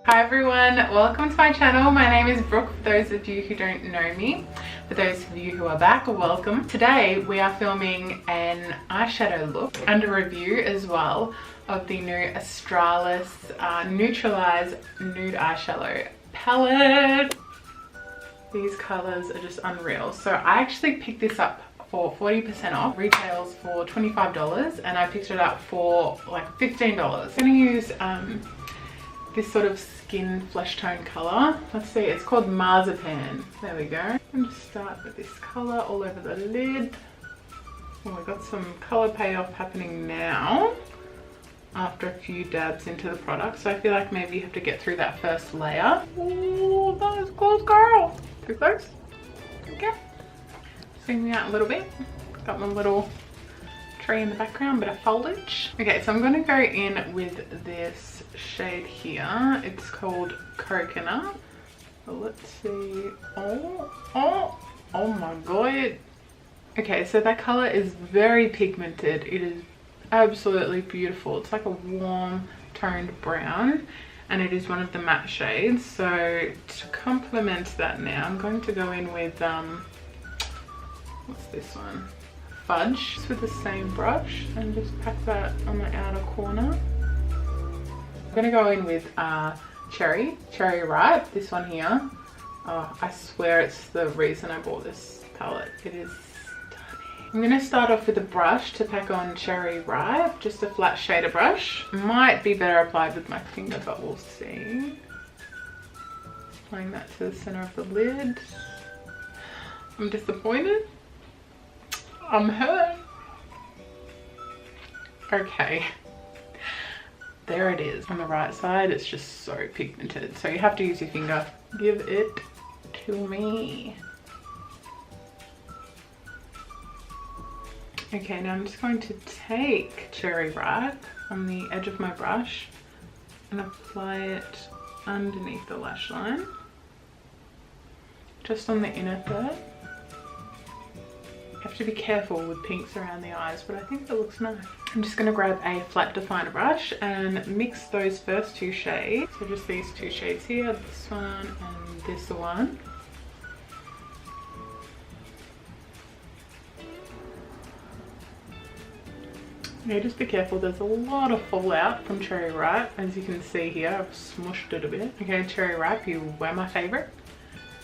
Hi everyone, welcome to my channel. My name is Brooke, for those of you who don't know me. For those of you who are back, welcome. Today we are filming an eyeshadow look and a review as well of the new Australis Neutralize Nude Eyeshadow Palette. These colours are just unreal. So I actually picked this up for 40% off. Retails for $25 and I picked it up for like $15. I'm gonna use this sort of skin flesh tone color. Let's see, it's called Marzipan. There we go. I'm just start with this color all over the lid. Oh, we got some color payoff happening now after a few dabs into the product. So I feel like maybe you have to get through that first layer. Oh, that is close, girl. Too close? Okay. Zoom me out a little bit. Got my little tree in the background, bit of foliage. Okay, so I'm going to go in with this shade here. It's called Coconut. So let's see. Oh my god. Okay, so that color is very pigmented. It is absolutely beautiful. It's like a warm toned brown and it is one of the matte shades. So to complement that now, I'm going to go in with what's this one? Fudge, just with the same brush, and just pack that on the outer corner. I'm gonna go in with Cherry Ripe, this one here. Oh, I swear it's the reason I bought this palette. It is stunning. I'm gonna start off with a brush to pack on Cherry Ripe, just a flat shader brush. Might be better applied with my finger, but we'll see. Applying that to the center of the lid. I'm disappointed. I'm hurt. Okay, there it is. On the right side, it's just so pigmented, so you have to use your finger. Give it to me. Okay, now I'm just going to take Cherry Ripe on the edge of my brush and apply it underneath the lash line, just on the inner third. You have to be careful with pinks around the eyes, but I think that looks nice. I'm just going to grab a flat definer brush and mix those first two shades. So just these two shades here, this one and this one. Yeah, just be careful, there's a lot of fallout from Cherry Ripe. As you can see here, I've smushed it a bit. Okay, Cherry Ripe, you were my favorite.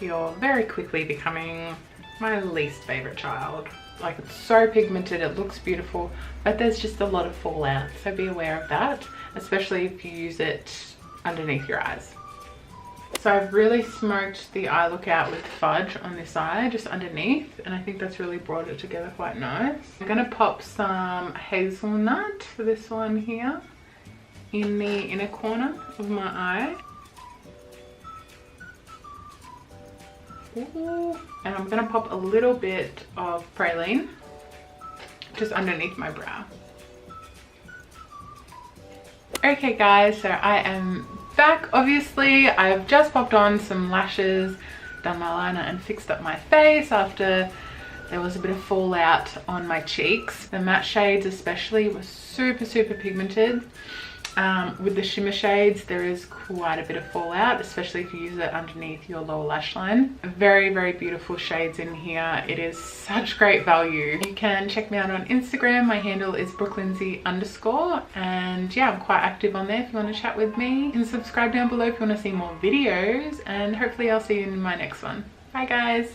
You're very quickly becoming my least favorite child. Like, it's so pigmented, it looks beautiful, but there's just a lot of fallout, so be aware of that, especially if you use it underneath your eyes. So I've really smoked the eye look out with Fudge on this eye, just underneath, and I think that's really brought it together quite nice. I'm gonna pop some hazelnut for this one here in the inner corner of my eye. Ooh. And I'm gonna pop a little bit of Priceline just underneath my brow. Okay guys, so I am back. Obviously I've just popped on some lashes, done my liner and fixed up my face after there was a bit of fallout on my cheeks. The matte shades especially were super pigmented. With the shimmer shades, there is quite a bit of fallout, especially if you use it underneath your lower lash line. Very beautiful shades in here. It is such great value. You can check me out on Instagram. My handle is brookelindsay_, and yeah, I'm quite active on there if you want to chat with me. You can subscribe down below if you want to see more videos, and hopefully I'll see you in my next one. Bye guys.